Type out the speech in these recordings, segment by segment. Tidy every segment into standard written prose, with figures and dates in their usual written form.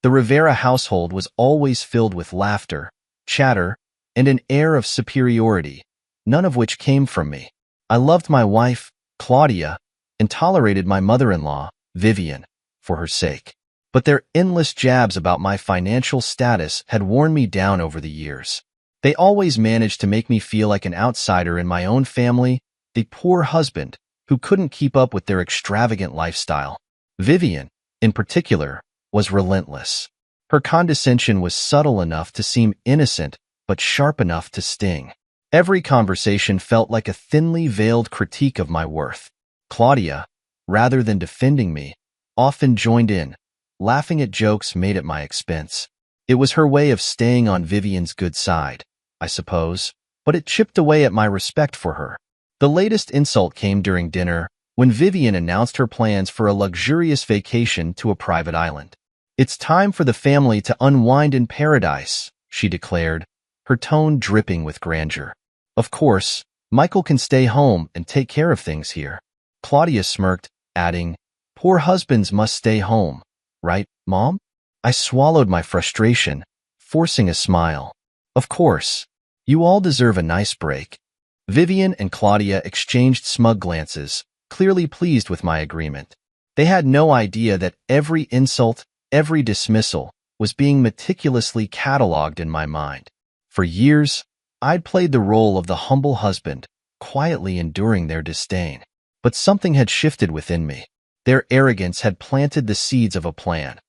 The Rivera household was always filled with laughter, chatter, and an air of superiority, none of which came from me. I loved my wife, Claudia, and tolerated my mother-in-law, Vivian, for her sake. But their endless jabs about my financial status had worn me down over the years. They always managed to make me feel like an outsider in my own family, the poor husband who couldn't keep up with their extravagant lifestyle. Vivian, in particular, was relentless. Her condescension was subtle enough to seem innocent, but sharp enough to sting. Every conversation felt like a thinly veiled critique of my worth. Claudia, rather than defending me, often joined in, laughing at jokes made at my expense. It was her way of staying on Vivian's good side, I suppose, but it chipped away at my respect for her. The latest insult came during dinner when Vivian announced her plans for a luxurious vacation to a private island. "It's time for the family to unwind in paradise," she declared, her tone dripping with grandeur. "Of course, Michael can stay home and take care of things here." Claudia smirked, adding, "Poor husbands must stay home, right, Mom?" I swallowed my frustration, forcing a smile. "Of course. You all deserve a nice break." Vivian and Claudia exchanged smug glances, clearly pleased with my agreement. They had no idea that every insult, every dismissal, was being meticulously cataloged in my mind. For years, I'd played the role of the humble husband, quietly enduring their disdain. But something had shifted within me. Their arrogance had planted the seeds of a plan,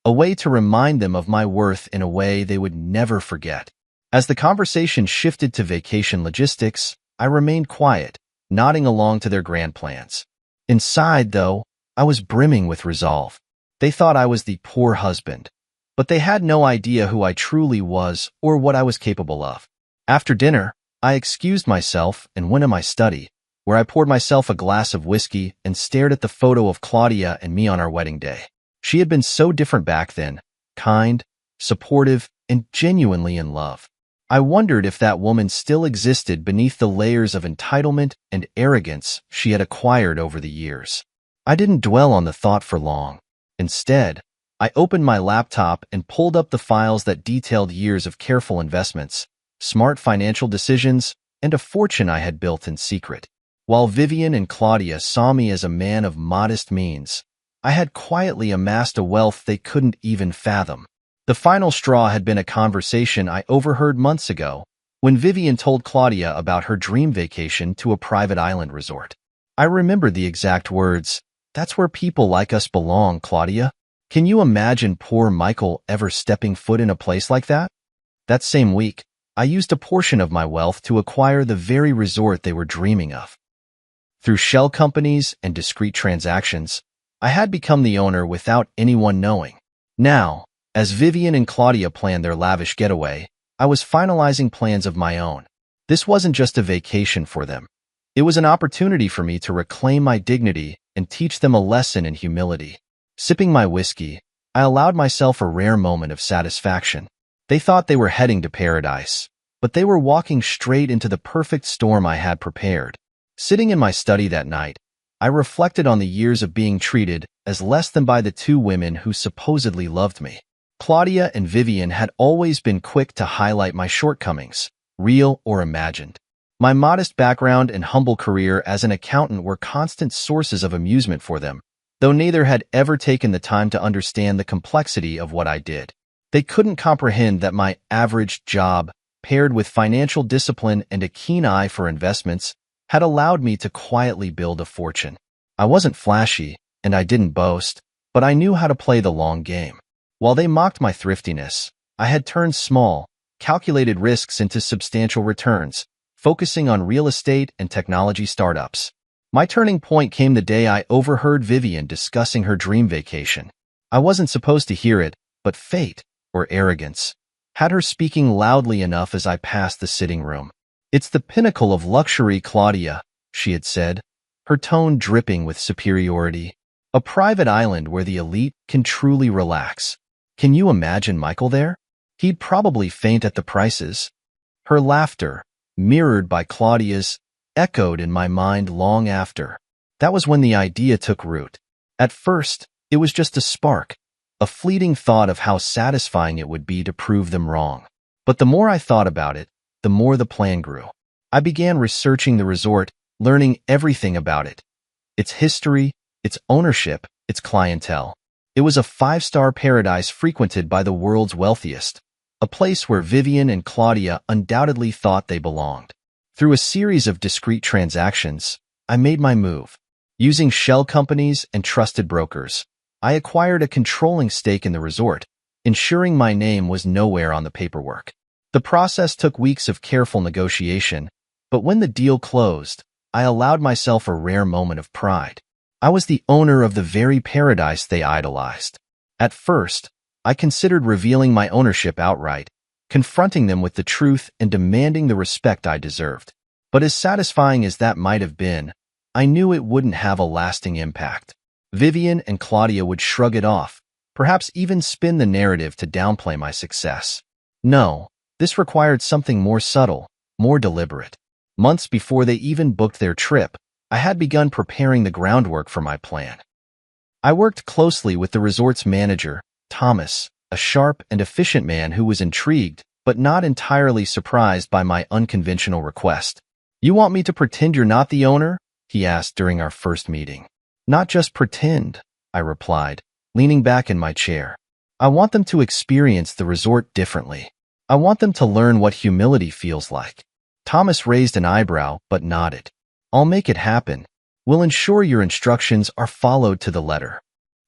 a way to remind them of my worth in a way they would never forget. As the conversation shifted to vacation logistics, I remained quiet, nodding along to their grand plans. Inside, though, I was brimming with resolve. They thought I was the poor husband, but they had no idea who I truly was or what I was capable of. After dinner, I excused myself and went to my study, where I poured myself a glass of whiskey and stared at the photo of Claudia and me on our wedding day. She had been so different back then, kind, supportive, and genuinely in love. I wondered if that woman still existed beneath the layers of entitlement and arrogance she had acquired over the years. I didn't dwell on the thought for long. Instead, I opened my laptop and pulled up the files that detailed years of careful investments, smart financial decisions, and a fortune I had built in secret. While Vivian and Claudia saw me as a man of modest means, I had quietly amassed a wealth they couldn't even fathom. The final straw had been a conversation I overheard months ago when Vivian told Claudia about her dream vacation to a private island resort. I remembered the exact words, "That's where people like us belong, Claudia. Can you imagine poor Michael ever stepping foot in a place like that?" That same week, I used a portion of my wealth to acquire the very resort they were dreaming of. Through shell companies and discreet transactions, I had become the owner without anyone knowing. Now, as Vivian and Claudia planned their lavish getaway, I was finalizing plans of my own. This wasn't just a vacation for them. It was an opportunity for me to reclaim my dignity and teach them a lesson in humility. Sipping my whiskey, I allowed myself a rare moment of satisfaction. They thought they were heading to paradise, but they were walking straight into the perfect storm I had prepared. Sitting in my study that night, I reflected on the years of being treated as less than by the two women who supposedly loved me. Claudia and Vivian had always been quick to highlight my shortcomings, real or imagined. My modest background and humble career as an accountant were constant sources of amusement for them, though neither had ever taken the time to understand the complexity of what I did. They couldn't comprehend that my average job, paired with financial discipline and a keen eye for investments, had allowed me to quietly build a fortune. I wasn't flashy, and I didn't boast, but I knew how to play the long game. While they mocked my thriftiness, I had turned small, calculated risks into substantial returns, focusing on real estate and technology startups. My turning point came the day I overheard Vivian discussing her dream vacation. I wasn't supposed to hear it, but fate, or arrogance, had her speaking loudly enough as I passed the sitting room. "It's the pinnacle of luxury, Claudia," she had said, her tone dripping with superiority. "A private island where the elite can truly relax. Can you imagine Michael there? He'd probably faint at the prices." Her laughter, mirrored by Claudia's, echoed in my mind long after. That was when the idea took root. At first, it was just a spark, a fleeting thought of how satisfying it would be to prove them wrong. But the more I thought about it, the more the plan grew. I began researching the resort, learning everything about it. Its history, its ownership, its clientele. It was a five-star paradise frequented by the world's wealthiest, a place where Vivian and Claudia undoubtedly thought they belonged. Through a series of discreet transactions, I made my move. Using shell companies and trusted brokers, I acquired a controlling stake in the resort, ensuring my name was nowhere on the paperwork. The process took weeks of careful negotiation, but when the deal closed, I allowed myself a rare moment of pride. I was the owner of the very paradise they idolized. At first, I considered revealing my ownership outright, confronting them with the truth and demanding the respect I deserved. But as satisfying as that might have been, I knew it wouldn't have a lasting impact. Vivian and Claudia would shrug it off, perhaps even spin the narrative to downplay my success. No, this required something more subtle, more deliberate. Months before they even booked their trip, I had begun preparing the groundwork for my plan. I worked closely with the resort's manager, Thomas, a sharp and efficient man who was intrigued, but not entirely surprised by my unconventional request. "You want me to pretend you're not the owner?" he asked during our first meeting. "Not just pretend," I replied, leaning back in my chair. "I want them to experience the resort differently. I want them to learn what humility feels like." Thomas raised an eyebrow, but nodded. "I'll make it happen. We'll ensure your instructions are followed to the letter."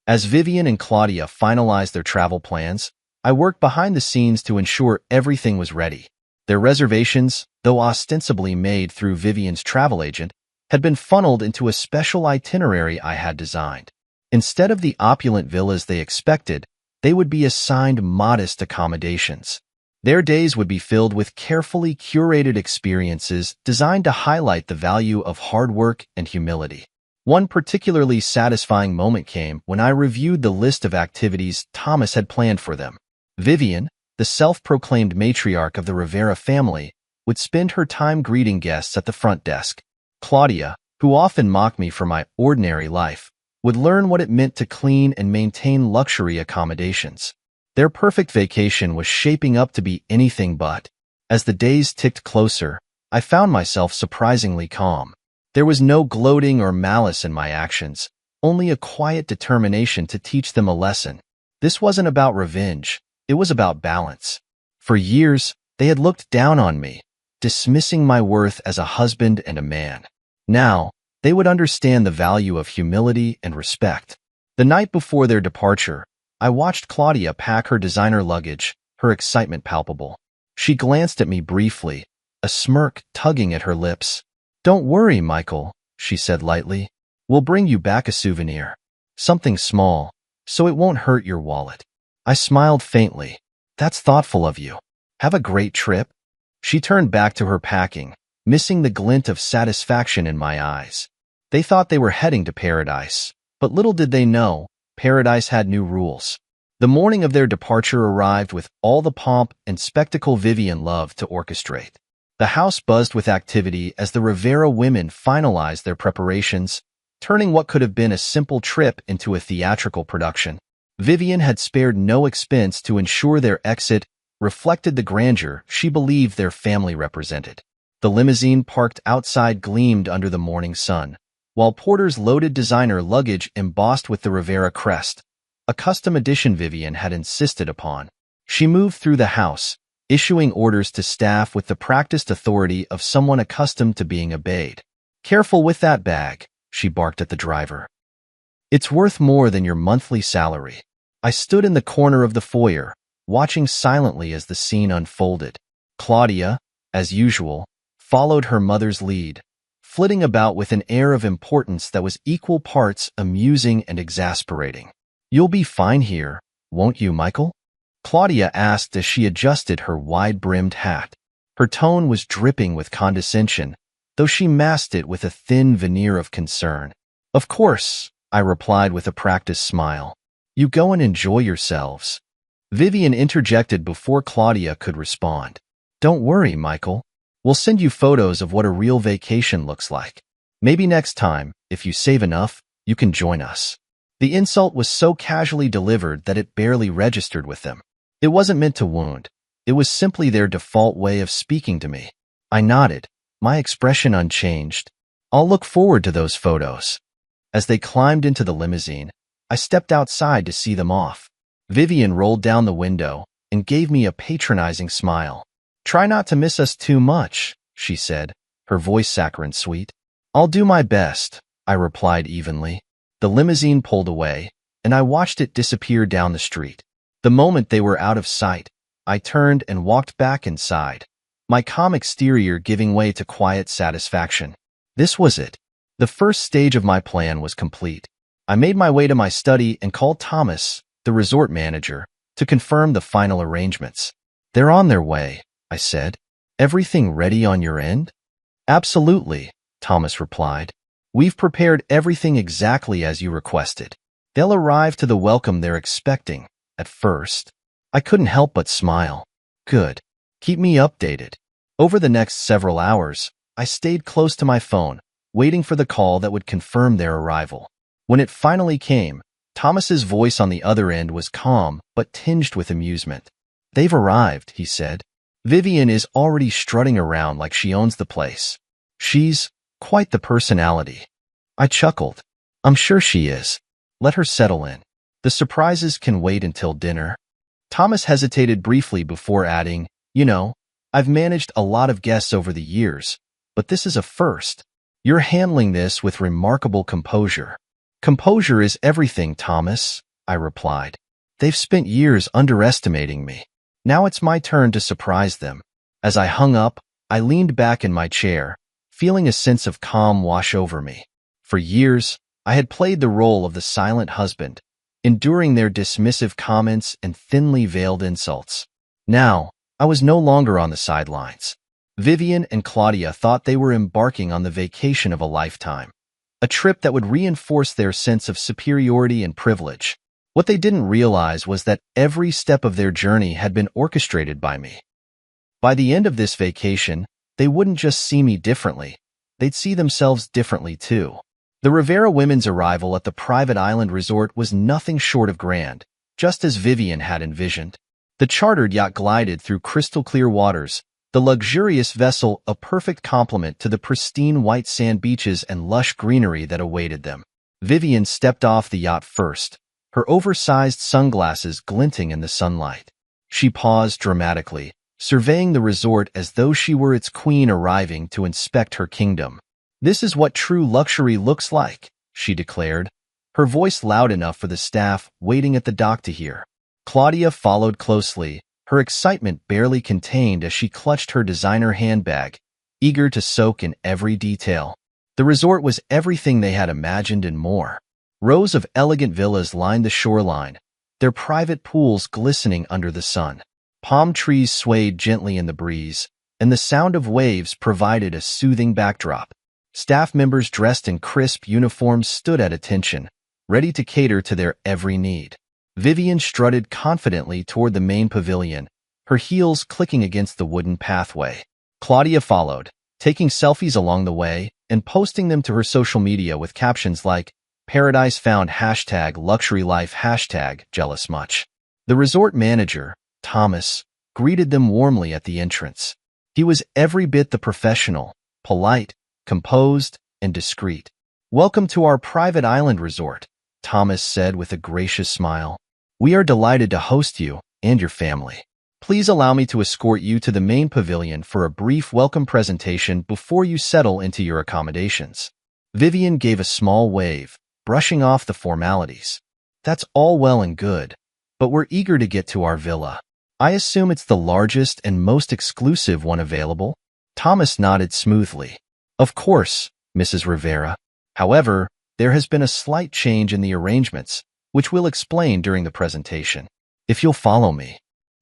As Vivian and Claudia finalized their travel plans, I worked behind the scenes to ensure everything was ready. Their reservations, though ostensibly made through Vivian's travel agent, had been funneled into a special itinerary I had designed. Instead of the opulent villas they expected, they would be assigned modest accommodations. Their days would be filled with carefully curated experiences designed to highlight the value of hard work and humility. One particularly satisfying moment came when I reviewed the list of activities Thomas had planned for them. Vivian, the self-proclaimed matriarch of the Rivera family, would spend her time greeting guests at the front desk. Claudia, who often mocked me for my ordinary life, would learn what it meant to clean and maintain luxury accommodations. Their perfect vacation was shaping up to be anything but. As the days ticked closer, I found myself surprisingly calm. There was no gloating or malice in my actions, only a quiet determination to teach them a lesson. This wasn't about revenge, it was about balance. For years, they had looked down on me, dismissing my worth as a husband and a man. Now, they would understand the value of humility and respect. The night before their departure, I watched Claudia pack her designer luggage, her excitement palpable. She glanced at me briefly, a smirk tugging at her lips. "Don't worry, Michael," she said lightly. "We'll bring you back a souvenir. Something small, so it won't hurt your wallet." I smiled faintly. "That's thoughtful of you. Have a great trip." She turned back to her packing, missing the glint of satisfaction in my eyes. They thought they were heading to paradise, but little did they know, paradise had new rules. The morning of their departure arrived with all the pomp and spectacle Vivian loved to orchestrate. The house buzzed with activity as the Rivera women finalized their preparations, turning what could have been a simple trip into a theatrical production. Vivian had spared no expense to ensure their exit reflected the grandeur she believed their family represented. The limousine parked outside gleamed under the morning sun, while porters loaded designer luggage embossed with the Rivera crest, a custom edition Vivian had insisted upon. She moved through the house, issuing orders to staff with the practiced authority of someone accustomed to being obeyed. "Careful with that bag," she barked at the driver. "It's worth more than your monthly salary." I stood in the corner of the foyer, watching silently as the scene unfolded. Claudia, as usual, followed her mother's lead, flitting about with an air of importance that was equal parts amusing and exasperating. "You'll be fine here, won't you, Michael?" Claudia asked as she adjusted her wide-brimmed hat. Her tone was dripping with condescension, though she masked it with a thin veneer of concern. "Of course," I replied with a practiced smile. "You go and enjoy yourselves." Vivian interjected before Claudia could respond. "Don't worry, Michael. We'll send you photos of what a real vacation looks like. Maybe next time, if you save enough, you can join us." The insult was so casually delivered that it barely registered with them. It wasn't meant to wound. It was simply their default way of speaking to me. I nodded, my expression unchanged. I'll look forward to those photos. As they climbed into the limousine, I stepped outside to see them off. Vivian rolled down the window and gave me a patronizing smile. "Try not to miss us too much," she said, her voice saccharine sweet. "I'll do my best," I replied evenly. The limousine pulled away, and I watched it disappear down the street. The moment they were out of sight, I turned and walked back inside, my calm exterior giving way to quiet satisfaction. This was it. The first stage of my plan was complete. I made my way to my study and called Thomas, the resort manager, to confirm the final arrangements. "They're on their way," I said. "Everything ready on your end?" "Absolutely," Thomas replied. "We've prepared everything exactly as you requested. They'll arrive to the welcome they're expecting." At first, I couldn't help but smile. Good. Keep me updated. Over the next several hours, I stayed close to my phone, waiting for the call that would confirm their arrival. When it finally came, Thomas's voice on the other end was calm but tinged with amusement. "They've arrived," he said. "Vivian is already strutting around like she owns the place. She's quite the personality." I chuckled. "I'm sure she is. Let her settle in. The surprises can wait until dinner." Thomas hesitated briefly before adding, "You know, I've managed a lot of guests over the years, but this is a first. You're handling this with remarkable composure." "Composure is everything, Thomas," I replied. "They've spent years underestimating me. Now it's my turn to surprise them." As I hung up, I leaned back in my chair, feeling a sense of calm wash over me. For years, I had played the role of the silent husband, enduring their dismissive comments and thinly veiled insults. Now, I was no longer on the sidelines. Vivian and Claudia thought they were embarking on the vacation of a lifetime, a trip that would reinforce their sense of superiority and privilege. What they didn't realize was that every step of their journey had been orchestrated by me. By the end of this vacation, they wouldn't just see me differently, they'd see themselves differently too. The Rivera women's arrival at the private island resort was nothing short of grand, just as Vivian had envisioned. The chartered yacht glided through crystal-clear waters, the luxurious vessel a perfect complement to the pristine white sand beaches and lush greenery that awaited them. Vivian stepped off the yacht first, her oversized sunglasses glinting in the sunlight. She paused dramatically, surveying the resort as though she were its queen arriving to inspect her kingdom. "This is what true luxury looks like," she declared, her voice loud enough for the staff waiting at the dock to hear. Claudia followed closely, her excitement barely contained as she clutched her designer handbag, eager to soak in every detail. The resort was everything they had imagined and more. Rows of elegant villas lined the shoreline, their private pools glistening under the sun. Palm trees swayed gently in the breeze, and the sound of waves provided a soothing backdrop. Staff members dressed in crisp uniforms stood at attention, ready to cater to their every need. Vivian strutted confidently toward the main pavilion, her heels clicking against the wooden pathway. Claudia followed, taking selfies along the way and posting them to her social media with captions like, "Paradise found #luxury life #jealous much." The resort manager, Thomas, greeted them warmly at the entrance. He was every bit the professional, polite, composed, and discreet. "Welcome to our private island resort," Thomas said with a gracious smile. "We are delighted to host you and your family. Please allow me to escort you to the main pavilion for a brief welcome presentation before you settle into your accommodations." Vivian gave a small wave, brushing off the formalities. "That's all well and good, but we're eager to get to our villa. I assume it's the largest and most exclusive one available?" Thomas nodded smoothly. "Of course, Mrs. Rivera. However, there has been a slight change in the arrangements, which we'll explain during the presentation. If you'll follow me."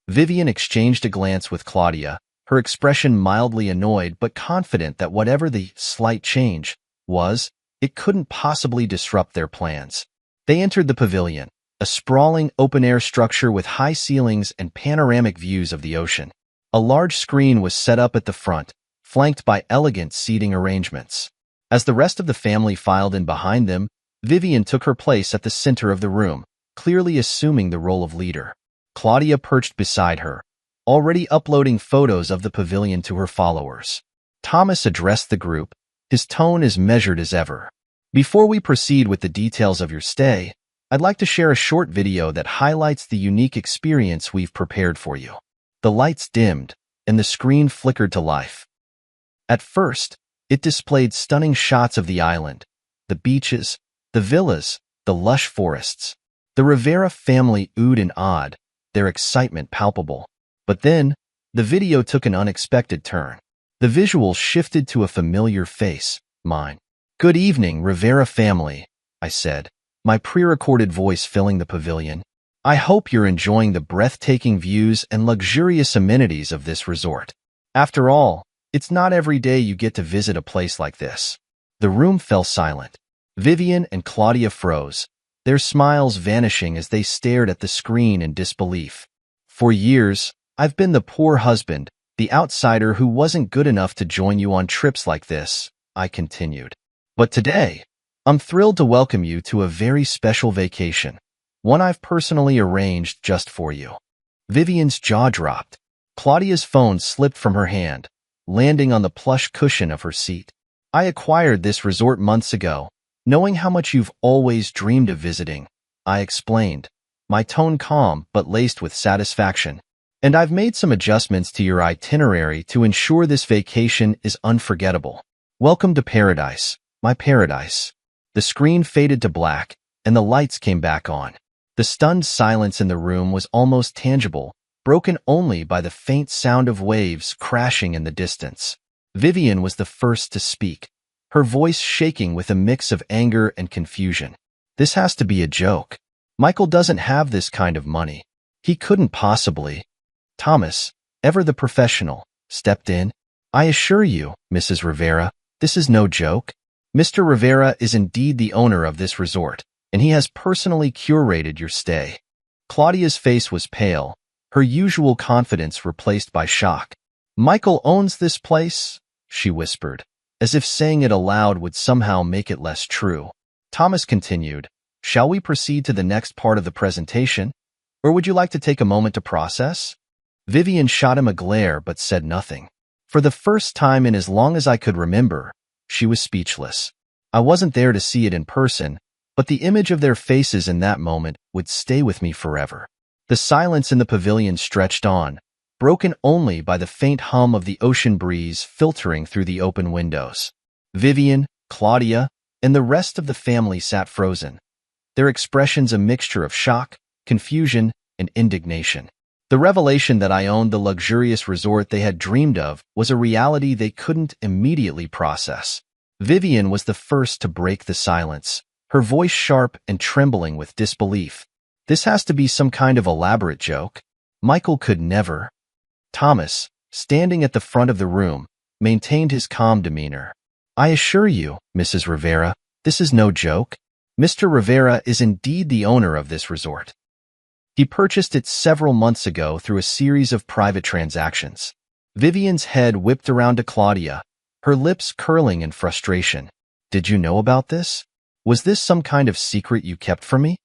Vivian exchanged a glance with Claudia, her expression mildly annoyed but confident that whatever the slight change was, it couldn't possibly disrupt their plans. They entered the pavilion, a sprawling open-air structure with high ceilings and panoramic views of the ocean. A large screen was set up at the front, flanked by elegant seating arrangements. As the rest of the family filed in behind them, Vivian took her place at the center of the room, clearly assuming the role of leader. Claudia perched beside her, already uploading photos of the pavilion to her followers. Thomas addressed the group, his tone as measured as ever. Before we proceed with the details of your stay, I'd like to share a short video that highlights the unique experience we've prepared for you. The lights dimmed, and the screen flickered to life. At first, it displayed stunning shots of the island, the beaches, the villas, the lush forests. The Rivera family oohed and awed, their excitement palpable. But then, the video took an unexpected turn. The visuals shifted to a familiar face, mine. "Good evening, Rivera family," I said, my pre-recorded voice filling the pavilion. "I hope you're enjoying the breathtaking views and luxurious amenities of this resort. After all, it's not every day you get to visit a place like this." The room fell silent. Vivian and Claudia froze, their smiles vanishing as they stared at the screen in disbelief. "For years, I've been the poor husband, the outsider who wasn't good enough to join you on trips like this," I continued. "But today, I'm thrilled to welcome you to a very special vacation, one I've personally arranged just for you." Vivian's jaw dropped. Claudia's phone slipped from her hand, landing on the plush cushion of her seat. "I acquired this resort months ago, knowing how much you've always dreamed of visiting," I explained, my tone calm but laced with satisfaction. "And I've made some adjustments to your itinerary to ensure this vacation is unforgettable. Welcome to paradise, my paradise." The screen faded to black, and the lights came back on. The stunned silence in the room was almost tangible, broken only by the faint sound of waves crashing in the distance. Vivian was the first to speak, her voice shaking with a mix of anger and confusion. "This has to be a joke. Michael doesn't have this kind of money. He couldn't possibly." Thomas, ever the professional, stepped in. "I assure you, Mrs. Rivera, this is no joke. Mr. Rivera is indeed the owner of this resort, and he has personally curated your stay." Claudia's face was pale, her usual confidence replaced by shock. "Michael owns this place?" she whispered, as if saying it aloud would somehow make it less true. Thomas continued, "Shall we proceed to the next part of the presentation? Or would you like to take a moment to process?" Vivian shot him a glare but said nothing. For the first time in as long as I could remember, she was speechless. I wasn't there to see it in person, but the image of their faces in that moment would stay with me forever. The silence in the pavilion stretched on, broken only by the faint hum of the ocean breeze filtering through the open windows. Vivian, Claudia, and the rest of the family sat frozen, their expressions a mixture of shock, confusion, and indignation. The revelation that I owned the luxurious resort they had dreamed of was a reality they couldn't immediately process. Vivian was the first to break the silence, her voice sharp and trembling with disbelief. "This has to be some kind of elaborate joke. Michael could never." Thomas, standing at the front of the room, maintained his calm demeanor. "I assure you, Mrs. Rivera, this is no joke. Mr. Rivera is indeed the owner of this resort. He purchased it several months ago through a series of private transactions." Vivian's head whipped around to Claudia, her lips curling in frustration. "Did you know about this? Was this some kind of secret you kept from me?"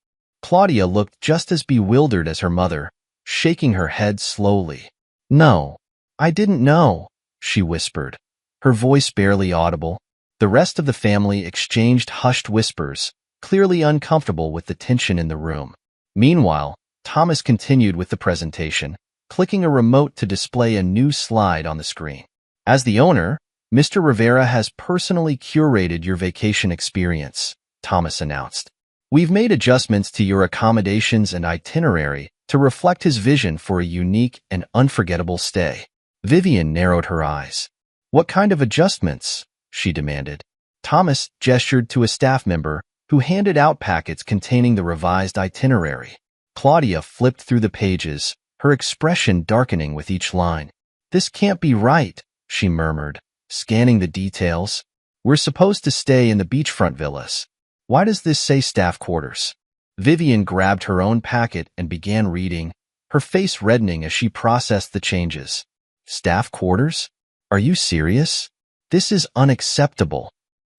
Claudia looked just as bewildered as her mother, shaking her head slowly. "No, I didn't know," she whispered, her voice barely audible. The rest of the family exchanged hushed whispers, clearly uncomfortable with the tension in the room. Meanwhile, Thomas continued with the presentation, clicking a remote to display a new slide on the screen. "As the owner, Mr. Rivera has personally curated your vacation experience," Thomas announced. "We've made adjustments to your accommodations and itinerary to reflect his vision for a unique and unforgettable stay." Vivian narrowed her eyes. "What kind of adjustments?" she demanded. Thomas gestured to a staff member who handed out packets containing the revised itinerary. Claudia flipped through the pages, her expression darkening with each line. "This can't be right," she murmured, scanning the details. "We're supposed to stay in the beachfront villas. Why does this say staff quarters?" Vivian grabbed her own packet and began reading, her face reddening as she processed the changes. "Staff quarters? Are you serious? This is unacceptable."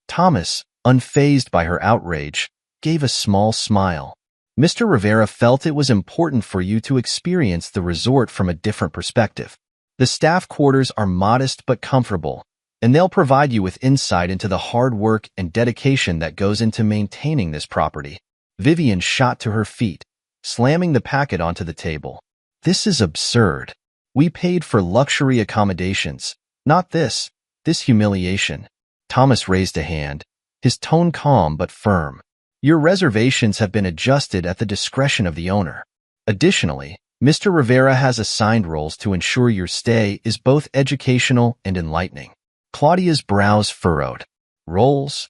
Thomas, unfazed by her outrage, gave a small smile. Mr. Rivera felt it was important for you to experience the resort from a different perspective. The staff quarters are modest but comfortable, and they'll provide you with insight into the hard work and dedication that goes into maintaining this property. Vivian shot to her feet, slamming the packet onto the table. This is absurd. We paid for luxury accommodations, not this humiliation. Thomas raised a hand, his tone calm but firm. Your reservations have been adjusted at the discretion of the owner. Additionally, Mr. Rivera has assigned roles to ensure your stay is both educational and enlightening. Claudia's brows furrowed. Roles?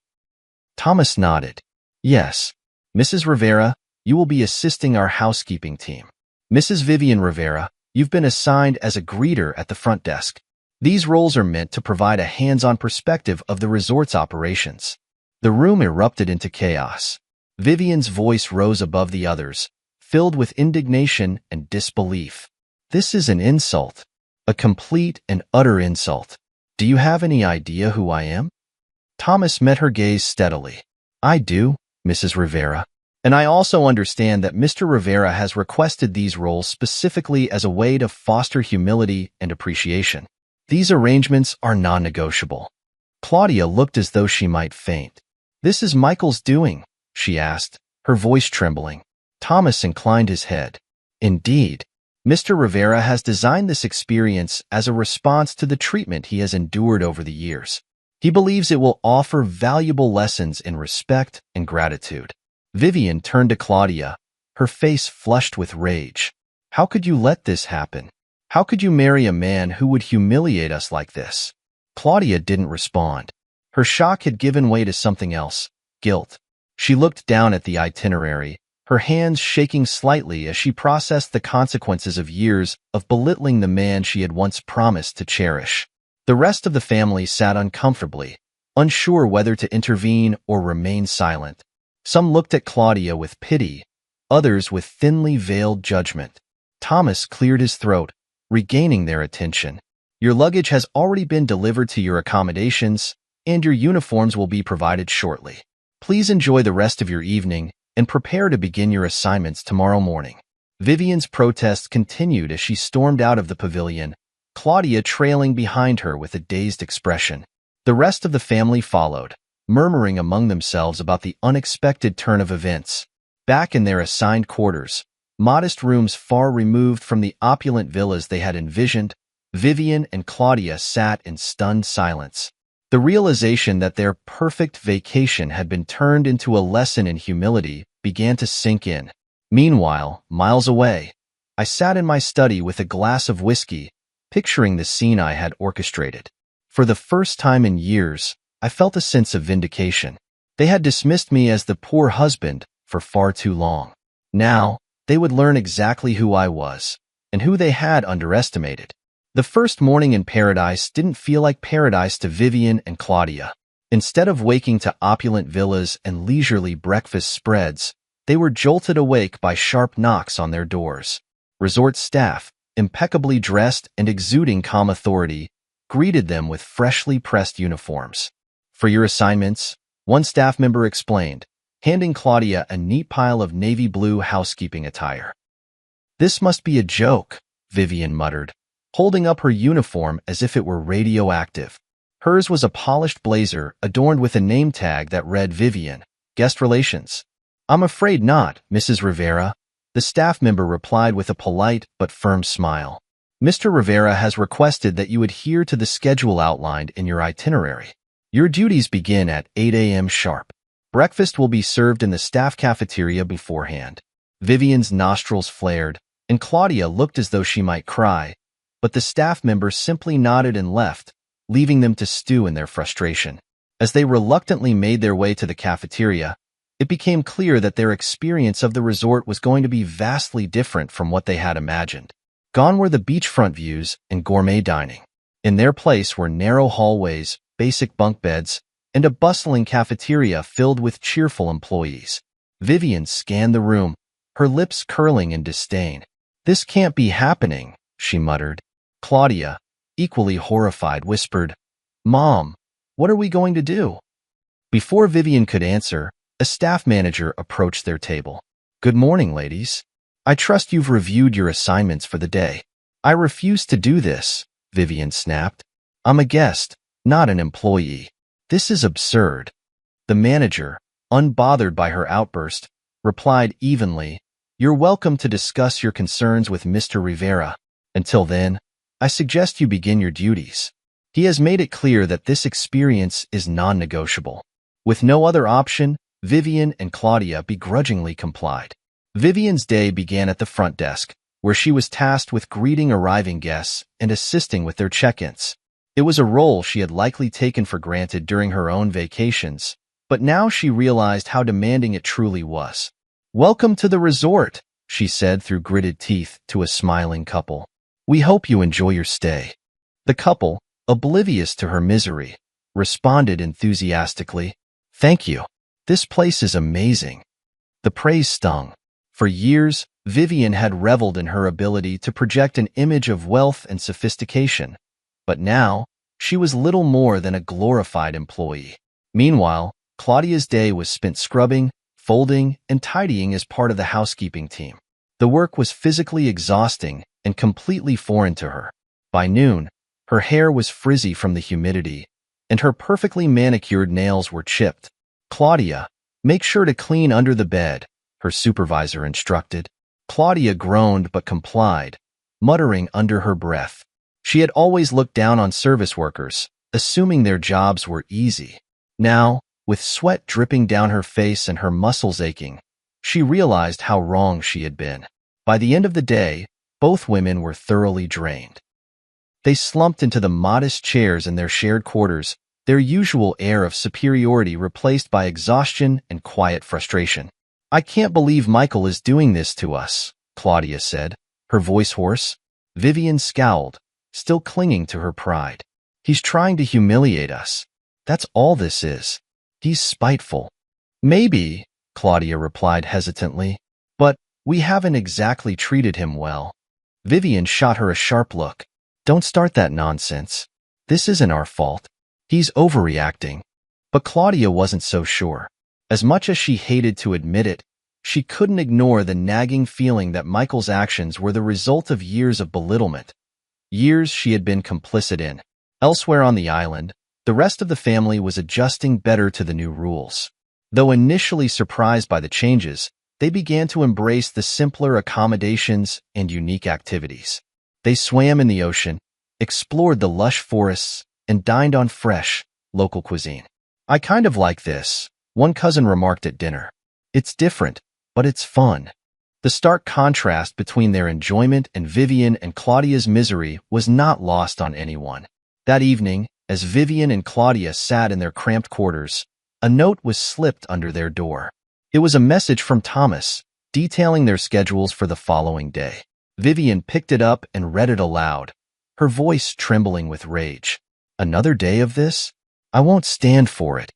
Thomas nodded. Yes. Mrs. Rivera, you will be assisting our housekeeping team. Mrs. Vivian Rivera, you've been assigned as a greeter at the front desk. These roles are meant to provide a hands-on perspective of the resort's operations. The room erupted into chaos. Vivian's voice rose above the others, filled with indignation and disbelief. This is an insult. A complete and utter insult. Do you have any idea who I am? Thomas met her gaze steadily. I do, Mrs. Rivera. And I also understand that Mr. Rivera has requested these roles specifically as a way to foster humility and appreciation. These arrangements are non-negotiable. Claudia looked as though she might faint. This is Michael's doing, she asked, her voice trembling. Thomas inclined his head. Indeed, Mr. Rivera has designed this experience as a response to the treatment he has endured over the years. He believes it will offer valuable lessons in respect and gratitude. Vivian turned to Claudia, her face flushed with rage. How could you let this happen? How could you marry a man who would humiliate us like this? Claudia didn't respond. Her shock had given way to something else, guilt. She looked down at the itinerary, her hands shaking slightly as she processed the consequences of years of belittling the man she had once promised to cherish. The rest of the family sat uncomfortably, unsure whether to intervene or remain silent. Some looked at Claudia with pity, others with thinly veiled judgment. Thomas cleared his throat, regaining their attention. Your luggage has already been delivered to your accommodations, and your uniforms will be provided shortly. Please enjoy the rest of your evening and prepare to begin your assignments tomorrow morning. Vivian's protests continued as she stormed out of the pavilion, Claudia trailing behind her with a dazed expression. The rest of the family followed, murmuring among themselves about the unexpected turn of events. Back in their assigned quarters, modest rooms far removed from the opulent villas they had envisioned, Vivian and Claudia sat in stunned silence. The realization that their perfect vacation had been turned into a lesson in humility began to sink in. Meanwhile, miles away, I sat in my study with a glass of whiskey, picturing the scene I had orchestrated. For the first time in years, I felt a sense of vindication. They had dismissed me as the poor husband for far too long. Now, they would learn exactly who I was, and who they had underestimated. The first morning in paradise didn't feel like paradise to Vivian and Claudia. Instead of waking to opulent villas and leisurely breakfast spreads, they were jolted awake by sharp knocks on their doors. Resort staff, impeccably dressed and exuding calm authority, greeted them with freshly pressed uniforms. For your assignments, one staff member explained, handing Claudia a neat pile of navy blue housekeeping attire. This must be a joke, Vivian muttered, holding up her uniform as if it were radioactive. Hers was a polished blazer adorned with a name tag that read Vivian, Guest Relations. I'm afraid not, Mrs. Rivera, the staff member replied with a polite but firm smile. Mr. Rivera has requested that you adhere to the schedule outlined in your itinerary. Your duties begin at 8 a.m. sharp. Breakfast will be served in the staff cafeteria beforehand. Vivian's nostrils flared, and Claudia looked as though she might cry, but the staff member simply nodded and left, leaving them to stew in their frustration. As they reluctantly made their way to the cafeteria, it became clear that their experience of the resort was going to be vastly different from what they had imagined. Gone were the beachfront views and gourmet dining. In their place were narrow hallways, basic bunk beds, and a bustling cafeteria filled with cheerful employees. Vivian scanned the room, her lips curling in disdain. This can't be happening, she muttered. Claudia, equally horrified, whispered, Mom, what are we going to do? Before Vivian could answer, A staff manager approached their table. "Good morning, ladies. I trust you've reviewed your assignments for the day." "I refuse to do this," Vivian snapped. "I'm a guest, not an employee. This is absurd." The manager, unbothered by her outburst, replied evenly, "You're welcome to discuss your concerns with Mr. Rivera. Until then, I suggest you begin your duties. He has made it clear that this experience is non-negotiable." With no other option, Vivian and Claudia begrudgingly complied. Vivian's day began at the front desk, where she was tasked with greeting arriving guests and assisting with their check-ins. It was a role she had likely taken for granted during her own vacations, but now she realized how demanding it truly was. "Welcome to the resort," she said through gritted teeth to a smiling couple. "We hope you enjoy your stay." The couple, oblivious to her misery, responded enthusiastically, "Thank you. This place is amazing." The praise stung. For years, Vivian had reveled in her ability to project an image of wealth and sophistication, but now she was little more than a glorified employee. Meanwhile, Claudia's day was spent scrubbing, folding, and tidying as part of the housekeeping team. The work was physically exhausting and completely foreign to her. By noon, her hair was frizzy from the humidity, and her perfectly manicured nails were chipped. "Claudia, make sure to clean under the bed," her supervisor instructed. Claudia groaned but complied, muttering under her breath. She had always looked down on service workers, assuming their jobs were easy. Now, with sweat dripping down her face and her muscles aching, she realized how wrong she had been. By the end of the day, both women were thoroughly drained. They slumped into the modest chairs in their shared quarters, their usual air of superiority replaced by exhaustion and quiet frustration. "I can't believe Michael is doing this to us," Claudia said, her voice hoarse. Vivian scowled, still clinging to her pride. "He's trying to humiliate us. That's all this is. He's spiteful." "Maybe," Claudia replied hesitantly, "but we haven't exactly treated him well." Vivian shot her a sharp look. "Don't start that nonsense. This isn't our fault. He's overreacting." But Claudia wasn't so sure. As much as she hated to admit it, she couldn't ignore the nagging feeling that Michael's actions were the result of years of belittlement. Years she had been complicit in. Elsewhere on the island, the rest of the family was adjusting better to the new rules. Though initially surprised by the changes, they began to embrace the simpler accommodations and unique activities. They swam in the ocean, explored the lush forests, and dined on fresh, local cuisine. "I kind of like this," one cousin remarked at dinner. "It's different, but it's fun." The stark contrast between their enjoyment and Vivian and Claudia's misery was not lost on anyone. That evening, as Vivian and Claudia sat in their cramped quarters, a note was slipped under their door. It was a message from Thomas, detailing their schedules for the following day. Vivian picked it up and read it aloud, her voice trembling with rage. "Another day of this? I won't stand for it."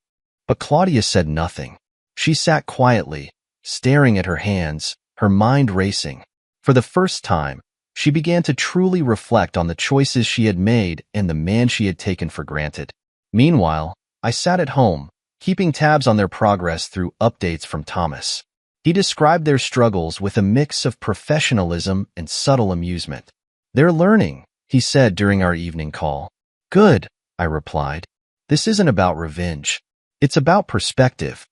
But Claudia said nothing. She sat quietly, staring at her hands, her mind racing. For the first time, she began to truly reflect on the choices she had made and the man she had taken for granted. Meanwhile, I sat at home, keeping tabs on their progress through updates from Thomas. He described their struggles with a mix of professionalism and subtle amusement. "They're learning," he said during our evening call. "Good," I replied. "This isn't about revenge. It's about perspective."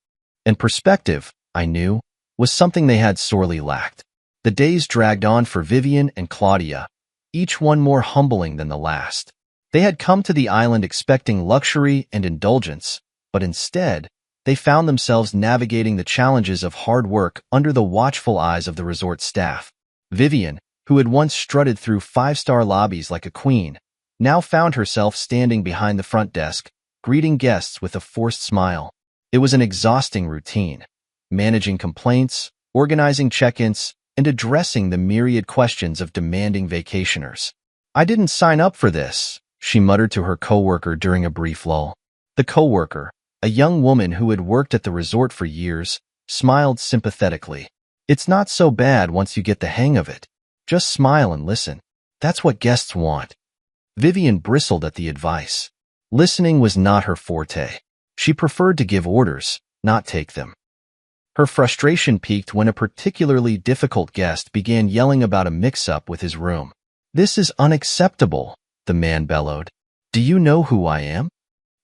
And perspective, I knew, was something they had sorely lacked. The days dragged on for Vivian and Claudia, each one more humbling than the last. They had come to the island expecting luxury and indulgence, but instead, they found themselves navigating the challenges of hard work under the watchful eyes of the resort staff. Vivian, who had once strutted through five-star lobbies like a queen, now found herself standing behind the front desk, greeting guests with a forced smile. It was an exhausting routine, managing complaints, organizing check-ins, and addressing the myriad questions of demanding vacationers. "I didn't sign up for this," she muttered to her coworker during a brief lull. The coworker, a young woman who had worked at the resort for years, smiled sympathetically. "It's not so bad once you get the hang of it. Just smile and listen. That's what guests want." Vivian bristled at the advice. Listening was not her forte. She preferred to give orders, not take them. Her frustration peaked when a particularly difficult guest began yelling about a mix-up with his room. "This is unacceptable," the man bellowed. "Do you know who I am?"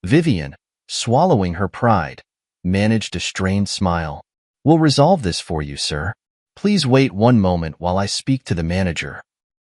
Vivian, swallowing her pride, managed a strained smile. "We'll resolve this for you, sir. Please wait one moment while I speak to the manager."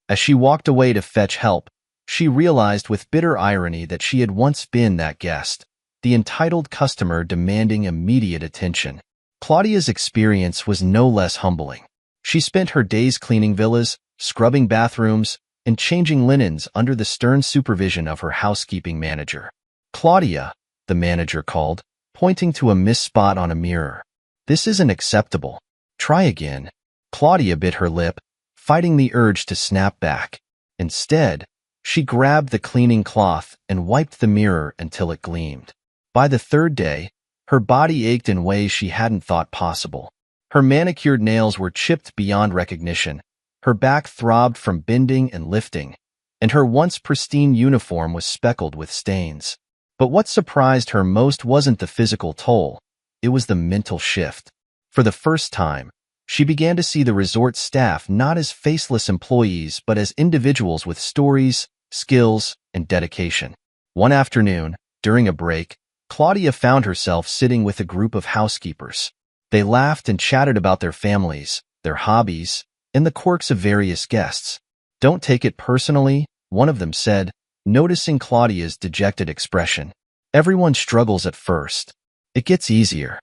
As she walked away to fetch help, she realized with bitter irony that she had once been that guest, the entitled customer demanding immediate attention. Claudia's experience was no less humbling. She spent her days cleaning villas, scrubbing bathrooms, and changing linens under the stern supervision of her housekeeping manager. "Claudia," the manager called, pointing to a missed spot on a mirror. "This isn't acceptable. Try again." Claudia bit her lip, fighting the urge to snap back. Instead, she grabbed the cleaning cloth and wiped the mirror until it gleamed. By the third day, her body ached in ways she hadn't thought possible. Her manicured nails were chipped beyond recognition, her back throbbed from bending and lifting, and her once pristine uniform was speckled with stains. But what surprised her most wasn't the physical toll, it was the mental shift. For the first time, she began to see the resort staff not as faceless employees but as individuals with stories, skills, and dedication. One afternoon, during a break, Claudia found herself sitting with a group of housekeepers. They laughed and chatted about their families, their hobbies, and the quirks of various guests. "Don't take it personally," one of them said, noticing Claudia's dejected expression. "Everyone struggles at first. It gets easier."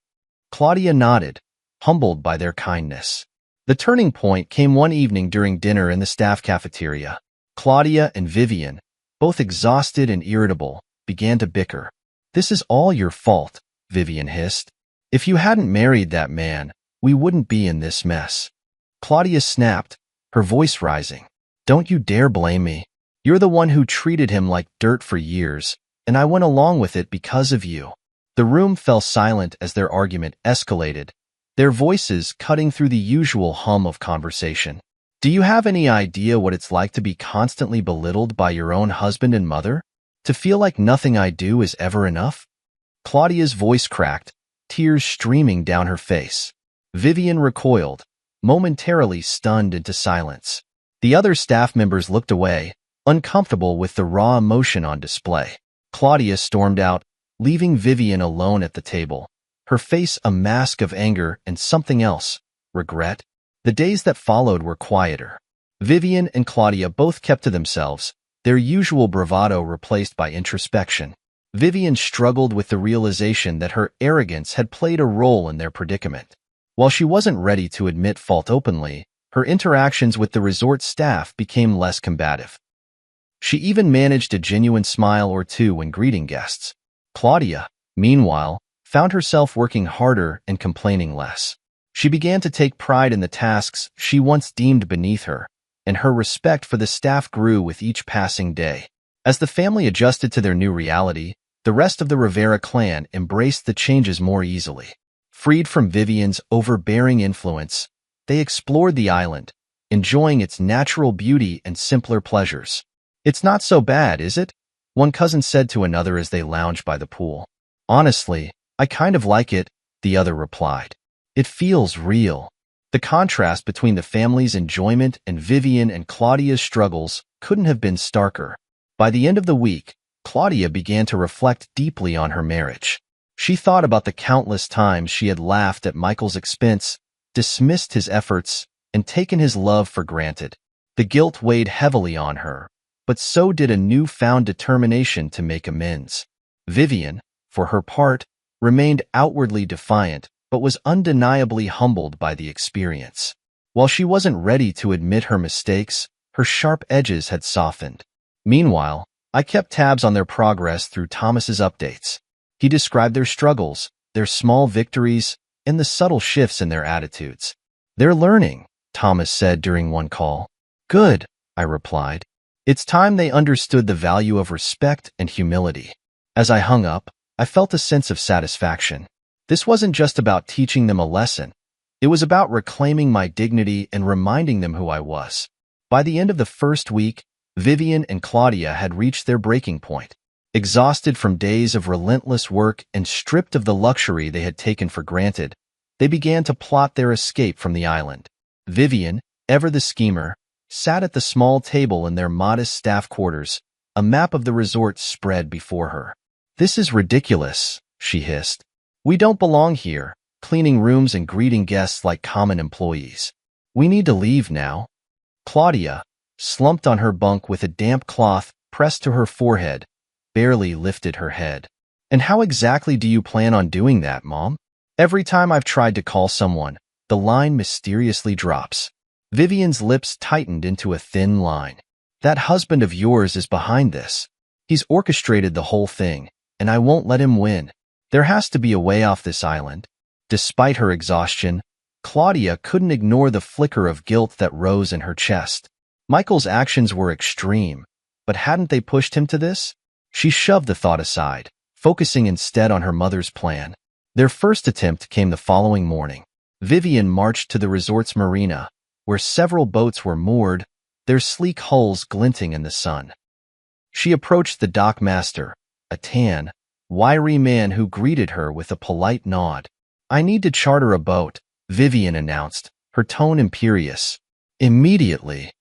Claudia nodded, humbled by their kindness. The turning point came one evening during dinner in the staff cafeteria. Claudia and Vivian, both exhausted and irritable, began to bicker. "This is all your fault," Vivian hissed. "If you hadn't married that man, we wouldn't be in this mess." Claudia snapped, her voice rising. "Don't you dare blame me. You're the one who treated him like dirt for years, and I went along with it because of you." The room fell silent as their argument escalated, their voices cutting through the usual hum of conversation. "Do you have any idea what it's like to be constantly belittled by your own husband and mother? To feel like nothing I do is ever enough?" Claudia's voice cracked, tears streaming down her face. Vivian recoiled, momentarily stunned into silence. The other staff members looked away, uncomfortable with the raw emotion on display. Claudia stormed out, leaving Vivian alone at the table, her face a mask of anger and something else, regret. The days that followed were quieter. Vivian and Claudia both kept to themselves, their usual bravado replaced by introspection. Vivian struggled with the realization that her arrogance had played a role in their predicament. While she wasn't ready to admit fault openly, her interactions with the resort staff became less combative. She even managed a genuine smile or two when greeting guests. Claudia, meanwhile, found herself working harder and complaining less. She began to take pride in the tasks she once deemed beneath her, and her respect for the staff grew with each passing day. As the family adjusted to their new reality, the rest of the Rivera clan embraced the changes more easily. Freed from Vivian's overbearing influence, they explored the island, enjoying its natural beauty and simpler pleasures. "It's not so bad, is it?" one cousin said to another as they lounged by the pool. "Honestly, I kind of like it," the other replied. "It feels real." The contrast between the family's enjoyment and Vivian and Claudia's struggles couldn't have been starker. By the end of the week, Claudia began to reflect deeply on her marriage. She thought about the countless times she had laughed at Michael's expense, dismissed his efforts, and taken his love for granted. The guilt weighed heavily on her, but so did a newfound determination to make amends. Vivian, for her part, remained outwardly defiant, but was undeniably humbled by the experience. While she wasn't ready to admit her mistakes, her sharp edges had softened. Meanwhile, I kept tabs on their progress through Thomas's updates. He described their struggles, their small victories, and the subtle shifts in their attitudes. "They're learning," Thomas said during one call. "Good," I replied. "It's time they understood the value of respect and humility." As I hung up, I felt a sense of satisfaction. This wasn't just about teaching them a lesson. It was about reclaiming my dignity and reminding them who I was. By the end of the first week, Vivian and Claudia had reached their breaking point. Exhausted from days of relentless work and stripped of the luxury they had taken for granted, They began to plot their escape from the island. Vivian, ever the schemer, sat at the small table in their modest staff quarters, a map of the resort spread before her. "This is ridiculous," she hissed. "We don't belong here, cleaning rooms and greeting guests like common employees. We need to leave now." Claudia, slumped on her bunk with a damp cloth pressed to her forehead, barely lifted her head. "And how exactly do you plan on doing that, Mom? Every time I've tried to call someone, the line mysteriously drops." Vivian's lips tightened into a thin line. "That husband of yours is behind this. He's orchestrated the whole thing, and I won't let him win. There has to be a way off this island." Despite her exhaustion, Claudia couldn't ignore the flicker of guilt that rose in her chest. Michael's actions were extreme, but hadn't they pushed him to this? She shoved the thought aside, focusing instead on her mother's plan. Their first attempt came the following morning. Vivian marched to the resort's marina, where several boats were moored, their sleek hulls glinting in the sun. She approached the dock master, a tan, wiry man who greeted her with a polite nod. "I need to charter a boat," Vivian announced, her tone imperious. Immediately,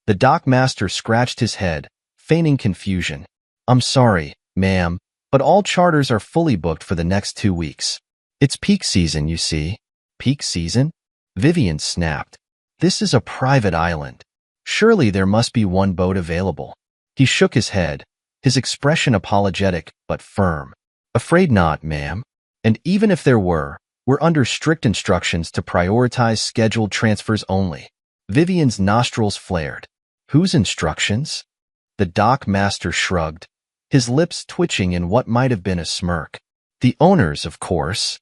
the dock master scratched his head, feigning confusion. "I'm sorry, ma'am, but all charters are fully booked for the next 2 weeks. It's peak season, you see." "Peak season?" Vivian snapped. "This is a private island. Surely there must be one boat available." He shook his head, his expression apologetic but firm. "Afraid not, ma'am. And even if there were, we're under strict instructions to prioritize scheduled transfers only." Vivian's nostrils flared. "Whose instructions?" The dock master shrugged, his lips twitching in what might have been a smirk. "The owners, of course."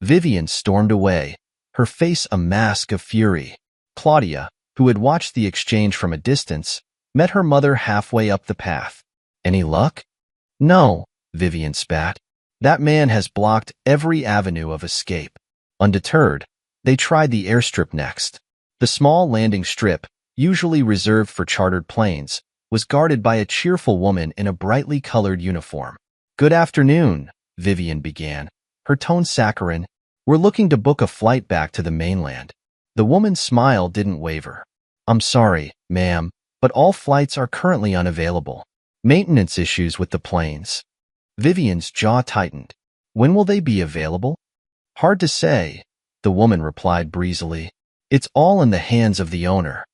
Vivian stormed away, her face a mask of fury. Claudia, who had watched the exchange from a distance, met her mother halfway up the path. "Any luck?" "No," Vivian spat. "That man has blocked every avenue of escape." Undeterred, they tried the airstrip next. The small landing strip, usually reserved for chartered planes, was guarded by a cheerful woman in a brightly colored uniform. "Good afternoon," Vivian began, her tone saccharine. "We're looking to book a flight back to the mainland." The woman's smile didn't waver. "I'm sorry, ma'am, but all flights are currently unavailable. Maintenance issues with the planes." Vivian's jaw tightened. "When will they be available?" "Hard to say," the woman replied breezily. "It's all in the hands of the owner."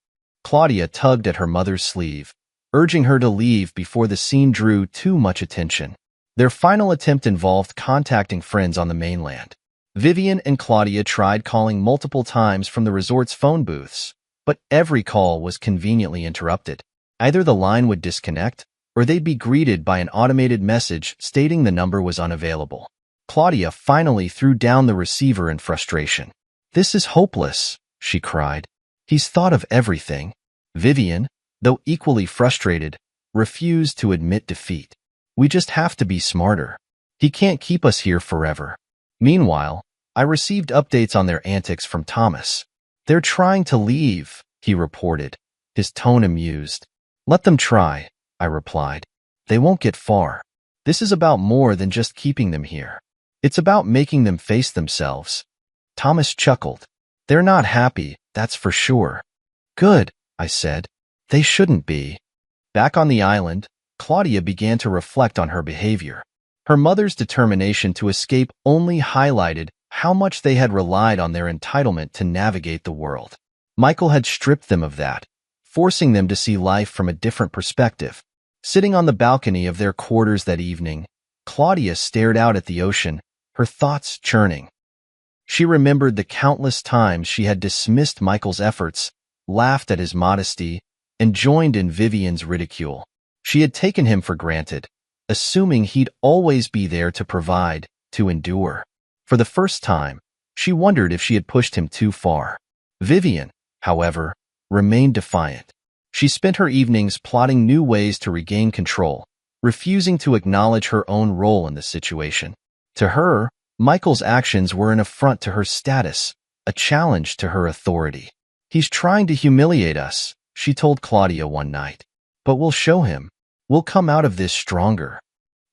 Claudia tugged at her mother's sleeve, urging her to leave before the scene drew too much attention. Their final attempt involved contacting friends on the mainland. Vivian and Claudia tried calling multiple times from the resort's phone booths, but every call was conveniently interrupted. Either the line would disconnect, or they'd be greeted by an automated message stating the number was unavailable. Claudia finally threw down the receiver in frustration. "This is hopeless," she cried. "He's thought of everything." Vivian, though equally frustrated, refused to admit defeat. "We just have to be smarter. He can't keep us here forever." Meanwhile, I received updates on their antics from Thomas. "They're trying to leave," he reported, his tone amused. "Let them try," I replied. "They won't get far. This is about more than just keeping them here. It's about making them face themselves." Thomas chuckled. "They're not happy, that's for sure." "Good," I said. "They shouldn't be." Back on the island, Claudia began to reflect on her behavior. Her mother's determination to escape only highlighted how much they had relied on their entitlement to navigate the world. Michael had stripped them of that, forcing them to see life from a different perspective. Sitting on the balcony of their quarters that evening, Claudia stared out at the ocean, her thoughts churning. She remembered the countless times she had dismissed Michael's efforts, laughed at his modesty, and joined in Vivian's ridicule. She had taken him for granted, assuming he'd always be there to provide, to endure. For the first time, she wondered if she had pushed him too far. Vivian, however, remained defiant. She spent her evenings plotting new ways to regain control, refusing to acknowledge her own role in the situation. To her, Michael's actions were an affront to her status, a challenge to her authority. "He's trying to humiliate us," she told Claudia one night. "But we'll show him. We'll come out of this stronger."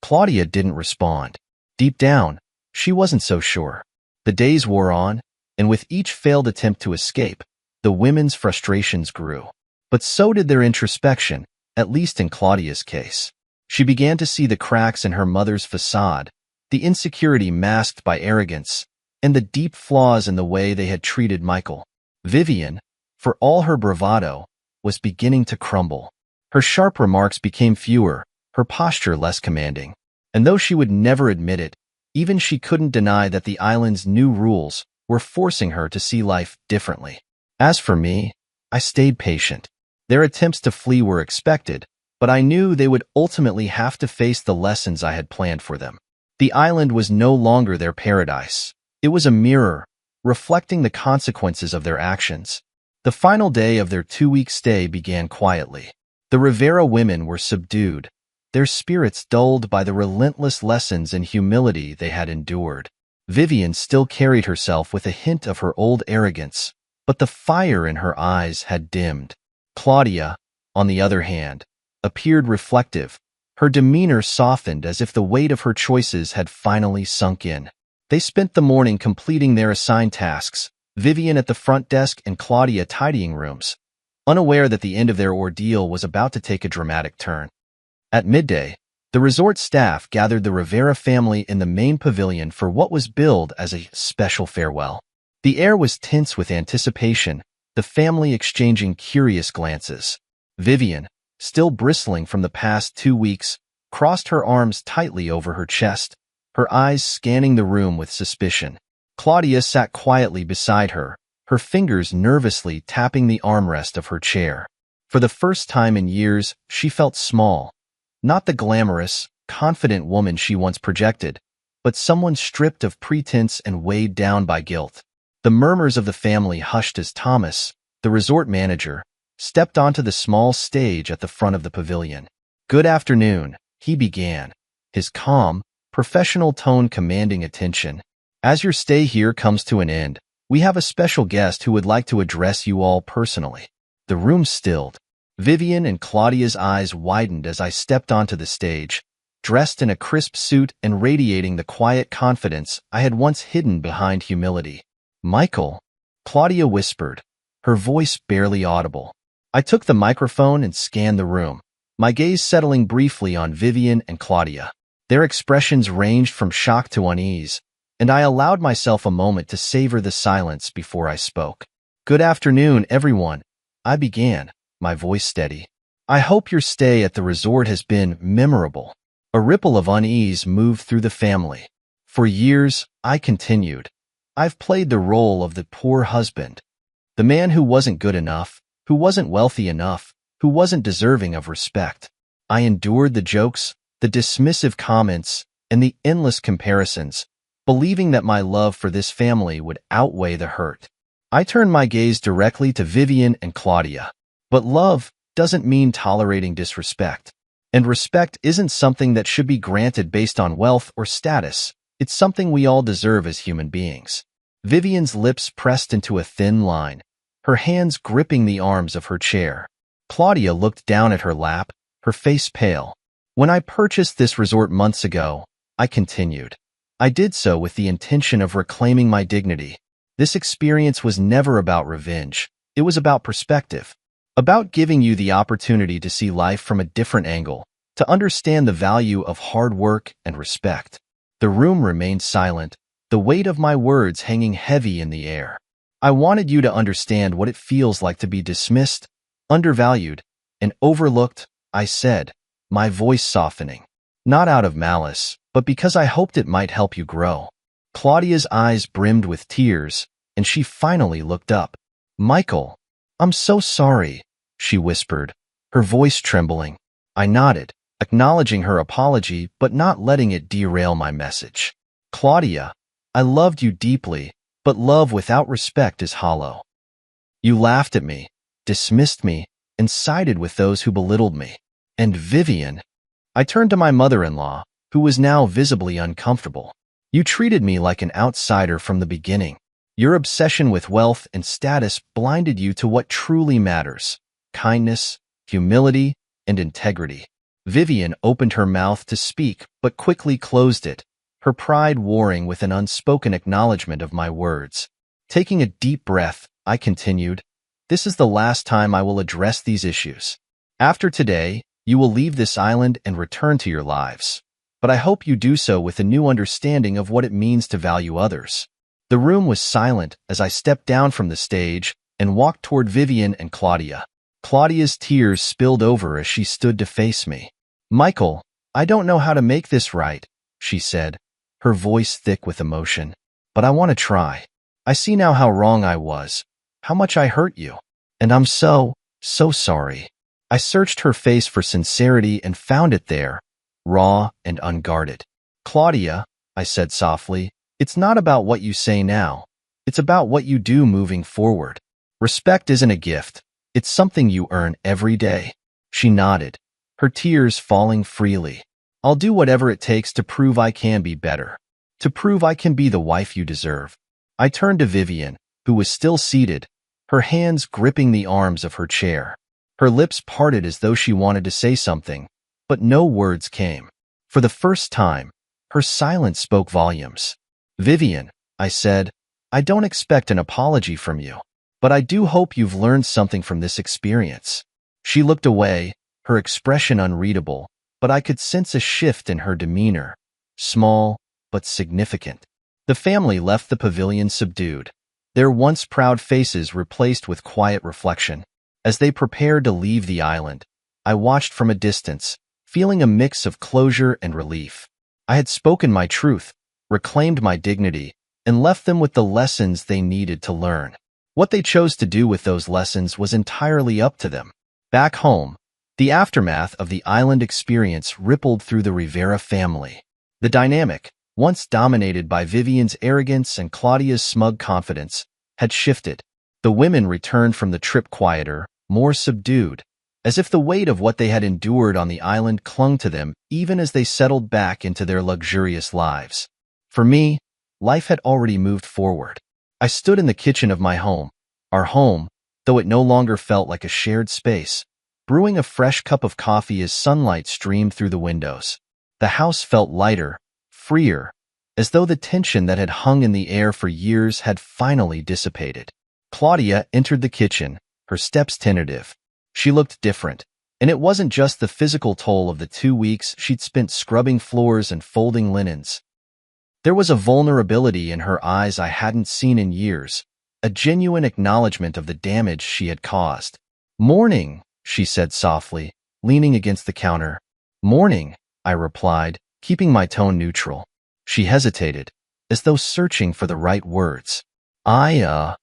Claudia didn't respond. Deep down, she wasn't so sure. The days wore on, and with each failed attempt to escape, the women's frustrations grew. But so did their introspection, at least in Claudia's case. She began to see the cracks in her mother's facade, the insecurity masked by arrogance, and the deep flaws in the way they had treated Michael. Vivian, for all her bravado, was beginning to crumble. Her sharp remarks became fewer, her posture less commanding. And though she would never admit it, even she couldn't deny that the island's new rules were forcing her to see life differently. As for me, I stayed patient. Their attempts to flee were expected, but I knew they would ultimately have to face the lessons I had planned for them. The island was no longer their paradise. It was a mirror, reflecting the consequences of their actions. The final day of their 2-week stay began quietly. The Rivera women were subdued, their spirits dulled by the relentless lessons in humility they had endured. Vivian still carried herself with a hint of her old arrogance, but the fire in her eyes had dimmed. Claudia, on the other hand, appeared reflective. Her demeanor softened as if the weight of her choices had finally sunk in. They spent the morning completing their assigned tasks, Vivian at the front desk and Claudia tidying rooms, unaware that the end of their ordeal was about to take a dramatic turn. At midday, the resort staff gathered the Rivera family in the main pavilion for what was billed as a special farewell. The air was tense with anticipation, the family exchanging curious glances. Vivian, still bristling from the past 2 weeks, crossed her arms tightly over her chest, her eyes scanning the room with suspicion. Claudia sat quietly beside her, her fingers nervously tapping the armrest of her chair. For the first time in years, she felt small. Not the glamorous, confident woman she once projected, but someone stripped of pretense and weighed down by guilt. The murmurs of the family hushed as Thomas, the resort manager, stepped onto the small stage at the front of the pavilion. "Good afternoon," he began, his calm, professional tone commanding attention. "As your stay here comes to an end, we have a special guest who would like to address you all personally." The room stilled. Vivian and Claudia's eyes widened as I stepped onto the stage, dressed in a crisp suit and radiating the quiet confidence I had once hidden behind humility. "Michael," Claudia whispered, her voice barely audible. I took the microphone and scanned the room, my gaze settling briefly on Vivian and Claudia. Their expressions ranged from shock to unease, and I allowed myself a moment to savor the silence before I spoke. "Good afternoon, everyone," I began, my voice steady. "I hope your stay at the resort has been memorable." A ripple of unease moved through the family. "For years," I continued, "I've played the role of the poor husband, the man who wasn't good enough, who wasn't wealthy enough, who wasn't deserving of respect. I endured the jokes, the dismissive comments, and the endless comparisons, believing that my love for this family would outweigh the hurt." I turned my gaze directly to Vivian and Claudia. But love doesn't mean tolerating disrespect. And respect isn't something that should be granted based on wealth or status. It's something we all deserve as human beings. Vivian's lips pressed into a thin line, her hands gripping the arms of her chair. Claudia looked down at her lap, her face pale. "When I purchased this resort months ago," I continued, "I did so with the intention of reclaiming my dignity. This experience was never about revenge. It was about perspective. About giving you the opportunity to see life from a different angle, to understand the value of hard work and respect." The room remained silent, the weight of my words hanging heavy in the air. "I wanted you to understand what it feels like to be dismissed, undervalued, and overlooked," I said, my voice softening. "Not out of malice, but because I hoped it might help you grow." Claudia's eyes brimmed with tears, and she finally looked up. "Michael, I'm so sorry," she whispered, her voice trembling. I nodded, acknowledging her apology but not letting it derail my message. "Claudia, I loved you deeply, but love without respect is hollow. You laughed at me, dismissed me, and sided with those who belittled me. And Vivian," I turned to my mother-in-law, who was now visibly uncomfortable, "you treated me like an outsider from the beginning. Your obsession with wealth and status blinded you to what truly matters: kindness, humility, and integrity." Vivian opened her mouth to speak, but quickly closed it, her pride warring with an unspoken acknowledgement of my words. Taking a deep breath, I continued, "This is the last time I will address these issues. After today, you will leave this island and return to your lives. But I hope you do so with a new understanding of what it means to value others." The room was silent as I stepped down from the stage and walked toward Vivian and Claudia. Claudia's tears spilled over as she stood to face me. "Michael, I don't know how to make this right," she said, her voice thick with emotion. "But I want to try. I see now how wrong I was, how much I hurt you, and I'm so sorry." I searched her face for sincerity and found it there, raw and unguarded. "Claudia," I said softly, "it's not about what you say now. It's about what you do moving forward. Respect isn't a gift. It's something you earn every day." She nodded, her tears falling freely. "I'll do whatever it takes to prove I can be better, to prove I can be the wife you deserve." I turned to Vivian, who was still seated, her hands gripping the arms of her chair. Her lips parted as though she wanted to say something, but no words came. For the first time, her silence spoke volumes. "Vivian," I said, "I don't expect an apology from you, but I do hope you've learned something from this experience." She looked away, her expression unreadable, but I could sense a shift in her demeanor, small but significant. The family left the pavilion subdued, their once proud faces replaced with quiet reflection. As they prepared to leave the island, I watched from a distance, feeling a mix of closure and relief. I had spoken my truth, reclaimed my dignity, and left them with the lessons they needed to learn. What they chose to do with those lessons was entirely up to them. Back home, the aftermath of the island experience rippled through the Rivera family. The dynamic, once dominated by Vivian's arrogance and Claudia's smug confidence, had shifted. The women returned from the trip quieter, more subdued, as if the weight of what they had endured on the island clung to them even as they settled back into their luxurious lives. For me, life had already moved forward. I stood in the kitchen of my home, our home, though it no longer felt like a shared space, brewing a fresh cup of coffee as sunlight streamed through the windows. The house felt lighter, freer, as though the tension that had hung in the air for years had finally dissipated. Claudia entered the kitchen, her steps tentative. She looked different, and it wasn't just the physical toll of the 2 weeks she'd spent scrubbing floors and folding linens. There was a vulnerability in her eyes I hadn't seen in years, a genuine acknowledgement of the damage she had caused. "Morning," she said softly, leaning against the counter. "Morning," I replied, keeping my tone neutral. She hesitated, as though searching for the right words. I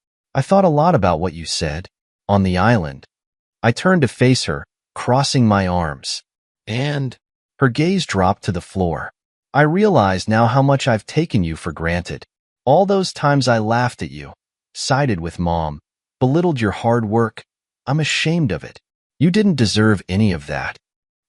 thought a lot about what you said. On the island." I turned to face her, crossing my arms. "And?" Her gaze dropped to the floor. "I realize now how much I've taken you for granted. All those times I laughed at you, sided with Mom, belittled your hard work. I'm ashamed of it. You didn't deserve any of that."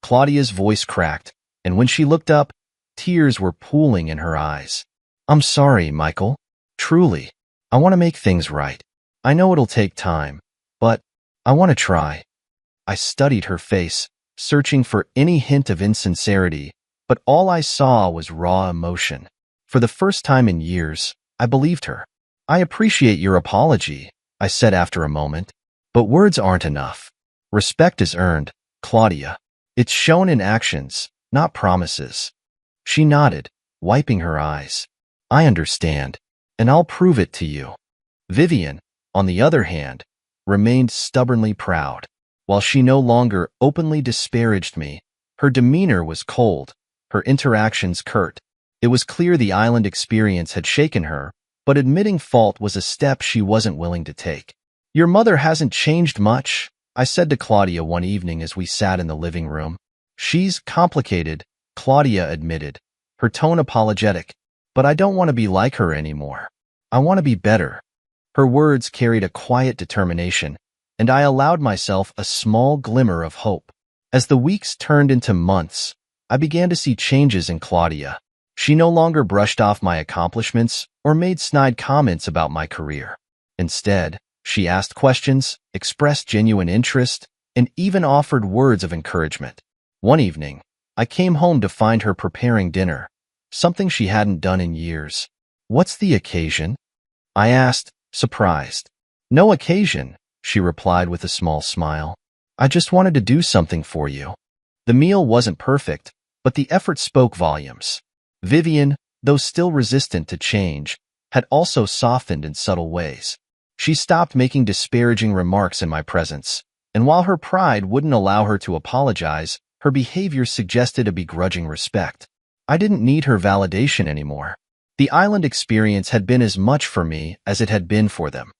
Claudia's voice cracked, and when she looked up, tears were pooling in her eyes. "I'm sorry, Michael. Truly. I want to make things right. I know it'll take time, but I want to try." I studied her face, searching for any hint of insincerity, but all I saw was raw emotion. For the first time in years, I believed her. "I appreciate your apology," I said after a moment, "but words aren't enough. Respect is earned, Claudia. It's shown in actions, not promises." She nodded, wiping her eyes. "I understand, and I'll prove it to you." Vivian, on the other hand, remained stubbornly proud. While she no longer openly disparaged me, her demeanor was cold, her interactions curt. It was clear the island experience had shaken her, but admitting fault was a step she wasn't willing to take. "Your mother hasn't changed much," I said to Claudia one evening as we sat in the living room. "She's complicated," Claudia admitted, her tone apologetic, "but I don't want to be like her anymore. I want to be better." Her words carried a quiet determination, and I allowed myself a small glimmer of hope. As the weeks turned into months, I began to see changes in Claudia. She no longer brushed off my accomplishments or made snide comments about my career. Instead, she asked questions, expressed genuine interest, and even offered words of encouragement. One evening, I came home to find her preparing dinner, something she hadn't done in years. "What's the occasion?" I asked, surprised. No occasion, she replied with a small smile. I just wanted to do something for you. The meal wasn't perfect, but the effort spoke volumes. Vivian, though still resistant to change, had also softened in subtle ways. She stopped making disparaging remarks in my presence, and while her pride wouldn't allow her to apologize, her behavior suggested a begrudging respect. I didn't need her validation anymore. The island experience had been as much for me as it had been for them,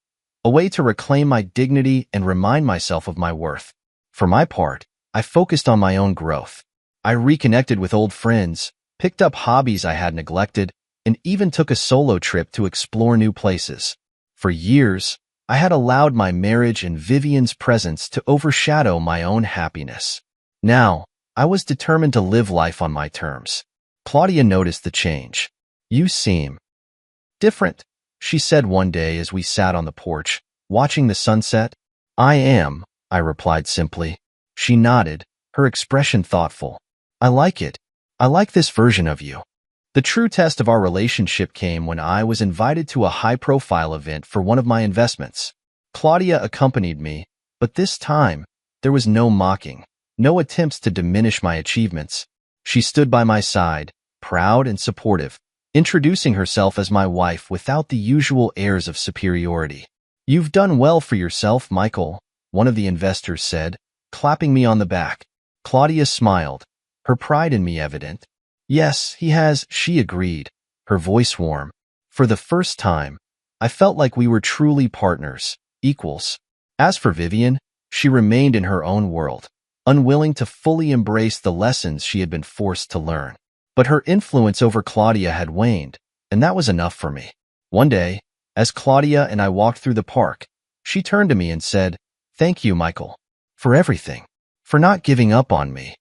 a way to reclaim my dignity and remind myself of my worth. For my part, I focused on my own growth. I reconnected with old friends, picked up hobbies I had neglected, and even took a solo trip to explore new places. For years, I had allowed my marriage and Vivian's presence to overshadow my own happiness. Now, I was determined to live life on my terms. Claudia noticed the change. You seem different, she said one day as we sat on the porch, watching the sunset. I am, I replied simply. She nodded, her expression thoughtful. I like it. I like this version of you. The true test of our relationship came when I was invited to a high-profile event for one of my investments. Claudia accompanied me, but this time, there was no mocking, no attempts to diminish my achievements. She stood by my side, proud and supportive, introducing herself as my wife without the usual airs of superiority. You've done well for yourself, Michael, one of the investors said, clapping me on the back. Claudia smiled, her pride in me evident. Yes, he has, she agreed, her voice warm. For the first time, I felt like we were truly partners, equals. As for Vivian, she remained in her own world, unwilling to fully embrace the lessons she had been forced to learn. But her influence over Claudia had waned, and that was enough for me. One day, as Claudia and I walked through the park, she turned to me and said, "Thank you, Michael, for everything, for not giving up on me."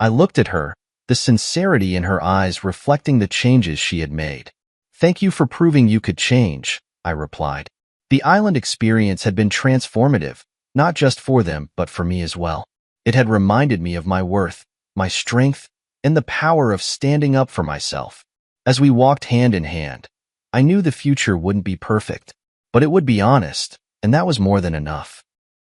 I looked at her, the sincerity in her eyes reflecting the changes she had made. "Thank you for proving you could change," I replied. The island experience had been transformative, not just for them, but for me as well. It had reminded me of my worth, my strength, and the power of standing up for myself. As we walked hand in hand, I knew the future wouldn't be perfect, but it would be honest, and that was more than enough.